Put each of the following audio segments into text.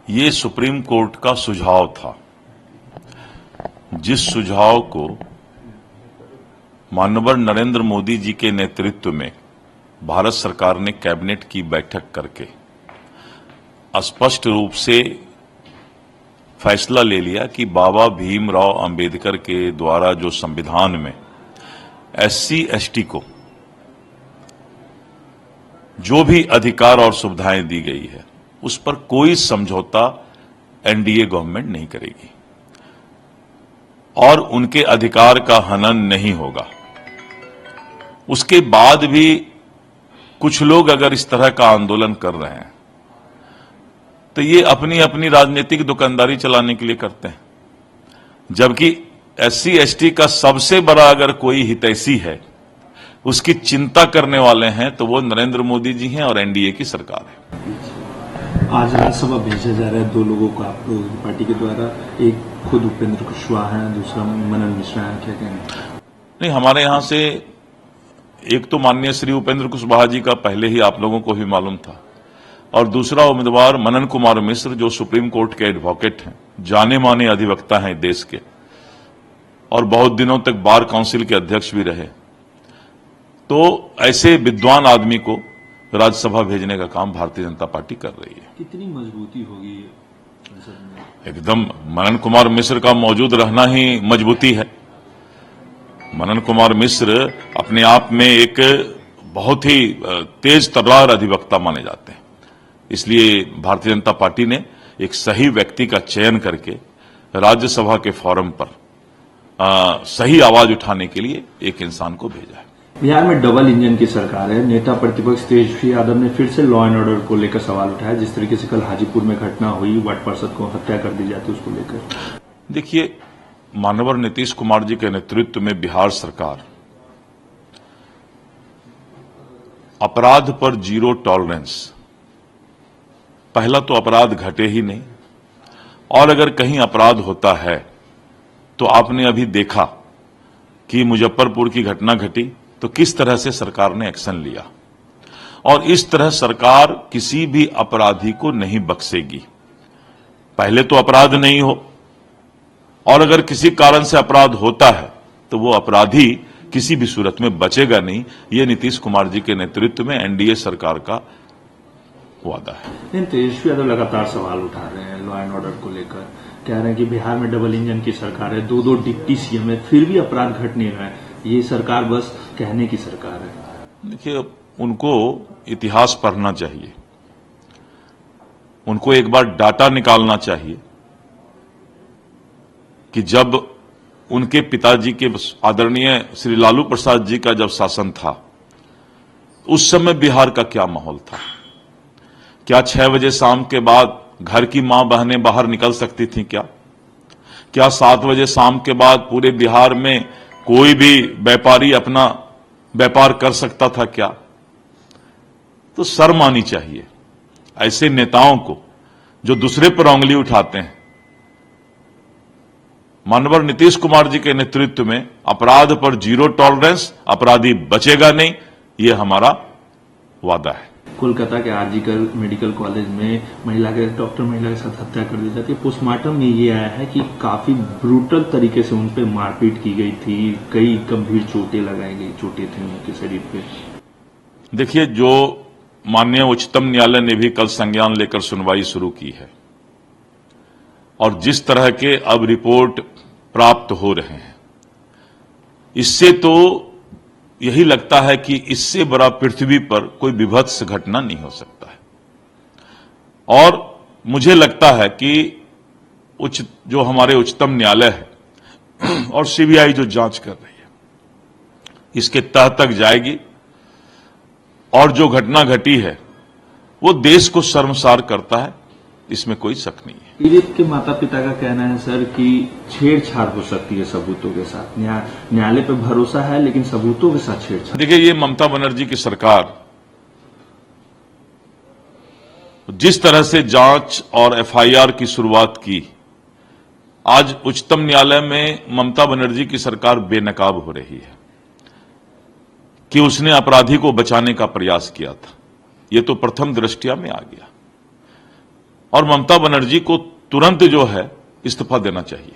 ये supreme court का सुझाव था, जिस सुझाव को माननीय नरेंद्र मोदी जी के नेतृत्व में भारत सरकार ने कैबिनेट की बैठक करके स्पष्ट रूप से फैसला ले लिया कि बाबा भीमराव अंबेडकर के द्वारा जो संविधान में एससी एसटी को जो भी अधिकार और सुविधाएं दी गई है उस पर कोई समझौता एनडीए गवर्नमेंट नहीं करेगी और उनके अधिकार का हनन नहीं होगा। उसके बाद भी कुछ लोग अगर इस तरह का आंदोलन कर रहे हैं तो ये अपनी अपनी राजनीतिक दुकानदारी चलाने के लिए करते हैं, जबकि एससी एसटी का सबसे बड़ा अगर कोई हितैषी है, उसकी चिंता करने वाले हैं तो वो नरेंद्र मोदी जी हैं और एनडीए की सरकार है। आज राज्यसभा भेजा जा रहा है 2 लोगों को आप लोगों की पार्टी के द्वारा, एक खुद उपेंद्र कुशवाहा है, दूसरा मनन मिश्रा है, क्या कहना? नहीं, हमारे यहां से एक तो माननीय श्री उपेंद्र कुशवाहा जी का पहले ही आप लोगों को भी मालूम था, और दूसरा उम्मीदवार मनन कुमार मिश्र जो सुप्रीम कोर्ट के एडवोकेट हैं, जाने माने अधिवक्ता हैं देश के, और बहुत दिनों तक बार काउंसिल के अध्यक्ष भी रहे। तो ऐसे विद्वान आदमी को राज्यसभा भेजने का काम भारतीय जनता पार्टी कर रही है। कितनी मजबूती होगी? एकदम मनन कुमार मिश्र का मौजूद रहना ही मजबूती है। मनन कुमार मिश्र अपने आप में एक बहुत ही तेज तर्रार अधिवक्ता माने जाते हैं, इसलिए भारतीय जनता पार्टी ने एक सही व्यक्ति का चयन करके राज्यसभा के फोरम पर सही आवाज उठाने के लिए एक इंसान को भेजा है। बिहार में डबल इंजन की सरकार है। नेता प्रतिपक्ष तेजस्वी यादव ने फिर से लॉ एंड ऑर्डर को लेकर सवाल उठाया। जिस तरीके से कल हाजीपुर में घटना हुई, वार्ड पार्षद को हत्या कर दी जाती, उसको लेकर देखिए, माननीय नीतीश कुमार जी के नेतृत्व में बिहार सरकार अपराध पर जीरो टॉलरेंस, पहला तो अपराध घटे ही नहीं, और अगर कहीं अपराध होता है तो आपने अभी देखा कि मुजफ्फरपुर की घटना घटी तो किस तरह से सरकार ने एक्शन लिया, और इस तरह सरकार किसी भी अपराधी को नहीं बख्शेगी। पहले तो अपराध नहीं हो, और अगर किसी कारण से अपराध होता है तो वो अपराधी किसी भी सूरत में बचेगा नहीं। ये नीतीश कुमार जी के नेतृत्व में एनडीए सरकार का वादा है। लेकिन तेजस्वी यादव लगातार सवाल उठा रहे हैं लॉ एंड ऑर्डर को लेकर, कह रहे हैं कि बिहार में डबल इंजन की सरकार है, 2-2 डिप्टी सीएम है, फिर भी अपराध घट नहीं रहा है। ये सरकार बस कहने की सरकार है। देखिए, उनको इतिहास पढ़ना चाहिए, उनको एक बार डाटा निकालना चाहिए कि जब उनके पिताजी के आदरणीय श्री लालू प्रसाद जी का जब शासन था, उस समय बिहार का क्या माहौल था। क्या 6 बजे शाम के बाद घर की मां बहनें बाहर निकल सकती थी? क्या 7 बजे शाम के बाद पूरे बिहार में कोई भी व्यापारी अपना व्यापार कर सकता था? क्या? तो शर्म आनी चाहिए ऐसे नेताओं को जो दूसरे पर उंगली उठाते हैं। माननीय नीतीश कुमार जी के नेतृत्व में अपराध पर जीरो टॉलरेंस, अपराधी बचेगा नहीं, ये हमारा वादा है। कोलकाता के आरजीकर मेडिकल कॉलेज में महिला के साथ हत्या कर दी जाती है। पोस्टमार्टम में ये आया है कि काफी ब्रूटल तरीके से उन पर मारपीट की गई थी, कई गंभीर चोटें लगाई गई, चोटें थी उनके शरीर पे। देखिए, जो माननीय उच्चतम न्यायालय ने भी कल संज्ञान लेकर सुनवाई शुरू की है, और जिस तरह के अब रिपोर्ट प्राप्त हो रहे हैं, इससे तो यही लगता है कि इससे बड़ा पृथ्वी पर कोई विभत्स घटना नहीं हो सकता है। और मुझे लगता है कि जो हमारे उच्चतम न्यायालय है और सीबीआई जो जांच कर रही है, इसके तह तक जाएगी, और जो घटना घटी है वो देश को शर्मसार करता है, इसमें कोई शक नहीं है। पीड़ित के माता पिता का कहना है सर कि छेड़छाड़ हो सकती है सबूतों के साथ। न्यायालय पे भरोसा है, लेकिन सबूतों के साथ छेड़छाड़। देखिए, ये ममता बनर्जी की सरकार जिस तरह से जांच और एफआईआर की शुरुआत की, आज उच्चतम न्यायालय में ममता बनर्जी की सरकार बेनकाब हो रही है कि उसने अपराधी को बचाने का प्रयास किया था। ये तो प्रथम दृष्टया में आ गया। और ममता बनर्जी को तुरंत जो है इस्तीफा देना चाहिए।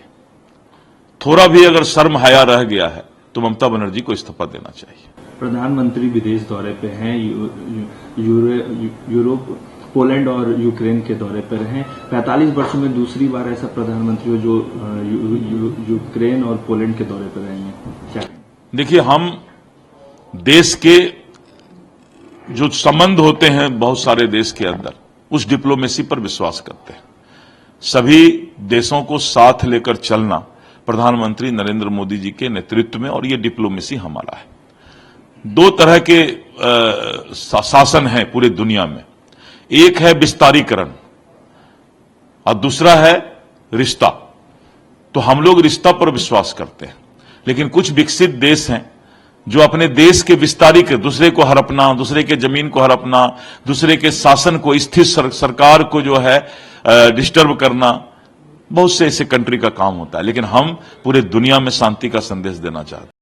थोड़ा भी अगर शर्म हया रह गया है तो ममता बनर्जी को इस्तीफा देना चाहिए। प्रधानमंत्री विदेश दौरे पे हैं, यूरोप, पोलैंड और यूक्रेन के दौरे पर हैं। 45 वर्षों में दूसरी बार ऐसा प्रधानमंत्री हो जो यूक्रेन और पोलैंड के दौरे पर रहे हैं। क्या देखिए, हम देश के जो संबंध होते हैं बहुत सारे देश के अंदर, उस डिप्लोमेसी पर विश्वास करते हैं। सभी देशों को साथ लेकर चलना प्रधानमंत्री नरेंद्र मोदी जी के नेतृत्व में, और ये डिप्लोमेसी हमारा है। दो तरह के शासन है पूरे दुनिया में, एक है विस्तारीकरण और दूसरा है रिश्ता। तो हम लोग रिश्ता पर विश्वास करते हैं, लेकिन कुछ विकसित देश हैं जो अपने देश के विस्तारीकरण, दूसरे को हड़पना, दूसरे के जमीन को हड़पना, दूसरे के शासन को, स्थिर सरकार को जो है डिस्टर्ब करना, बहुत से ऐसे कंट्री का काम होता है। लेकिन हम पूरे दुनिया में शांति का संदेश देना चाहते हैं।